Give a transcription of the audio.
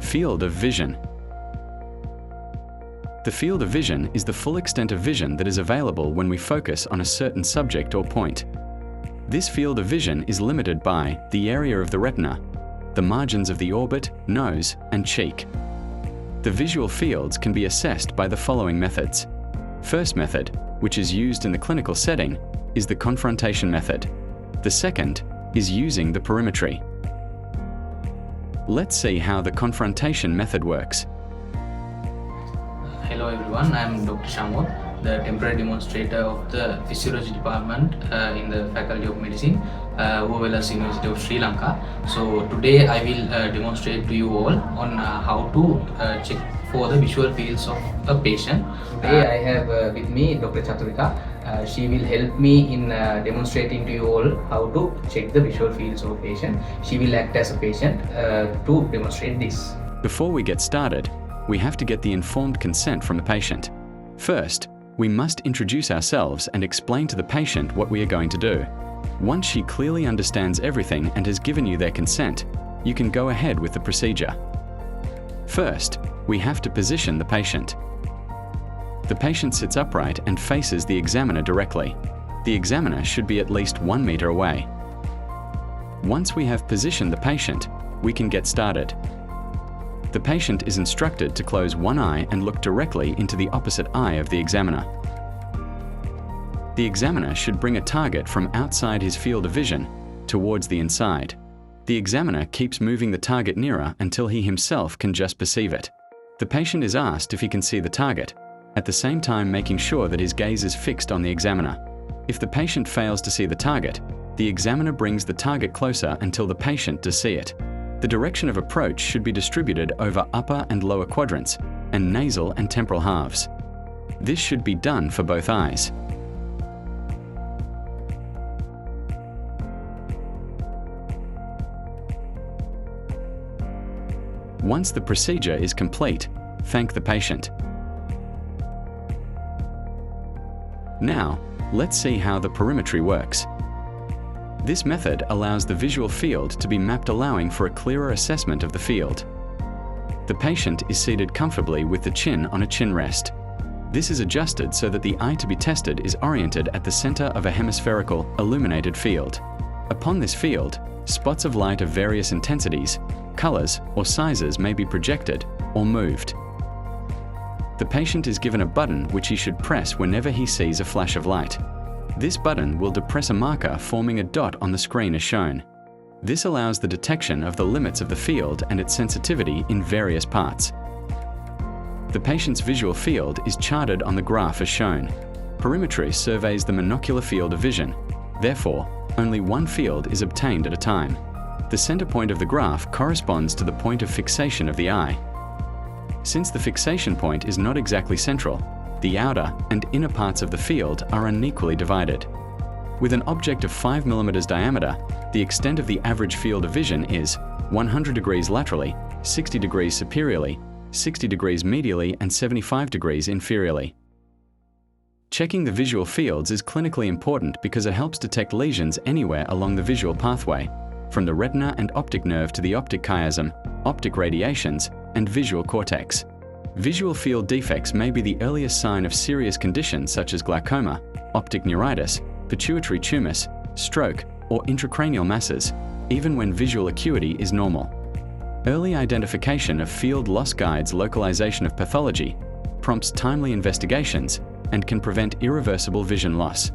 Field of vision. The field of vision is the full extent of vision that is available when we focus on a certain subject or point. This field of vision is limited by the area of the retina, the margins of the orbit, nose, and cheek. The visual fields can be assessed by the following methods. First method, which is used in the clinical setting, is the confrontation method. The second is using the perimetry. Let's see how the confrontation method works. Hello everyone, I am Dr. Shamod, the temporary demonstrator of the physiology department in the Faculty of Medicine, OSCE University of Sri Lanka. So today I will demonstrate to you all on how to check for the visual fields of a patient. Today I have with me Dr. Chaturika. She will help me in demonstrating to you all how to check the visual fields of a patient. She will act as a patient to demonstrate this. Before we get started, we have to get the informed consent from the patient. First, we must introduce ourselves and explain to the patient what we are going to do. Once she clearly understands everything and has given you their consent, you can go ahead with the procedure. First, we have to position the patient. The patient sits upright and faces the examiner directly. The examiner should be at least 1 meter away. Once we have positioned the patient, we can get started. The patient is instructed to close one eye and look directly into the opposite eye of the examiner. The examiner should bring a target from outside his field of vision towards the inside. The examiner keeps moving the target nearer until he himself can just perceive it. The patient is asked if he can see the target, at the same time making sure that his gaze is fixed on the examiner. If the patient fails to see the target, the examiner brings the target closer until the patient does see it. The direction of approach should be distributed over upper and lower quadrants, and nasal and temporal halves. This should be done for both eyes. Once the procedure is complete, thank the patient. Now, let's see how the perimetry works. This method allows the visual field to be mapped, allowing for a clearer assessment of the field. The patient is seated comfortably with the chin on a chin rest. This is adjusted so that the eye to be tested is oriented at the center of a hemispherical, illuminated field. Upon this field, spots of light of various intensities, colors, or sizes may be projected or moved. The patient is given a button which he should press whenever he sees a flash of light. This button will depress a marker forming a dot on the screen as shown. This allows the detection of the limits of the field and its sensitivity in various parts. The patient's visual field is charted on the graph as shown. Perimetry surveys the monocular field of vision. Therefore, only one field is obtained at a time. The center point of the graph corresponds to the point of fixation of the eye. Since the fixation point is not exactly central, the outer and inner parts of the field are unequally divided. With an object of 5 mm diameter, the extent of the average field of vision is 100 degrees laterally, 60 degrees superiorly, 60 degrees medially, and 75 degrees inferiorly. Checking the visual fields is clinically important because it helps detect lesions anywhere along the visual pathway, from the retina and optic nerve to the optic chiasm, optic radiations, and visual cortex. Visual field defects may be the earliest sign of serious conditions such as glaucoma, optic neuritis, pituitary tumors, stroke, or intracranial masses, even when visual acuity is normal. Early identification of field loss guides localization of pathology, prompts timely investigations, and can prevent irreversible vision loss.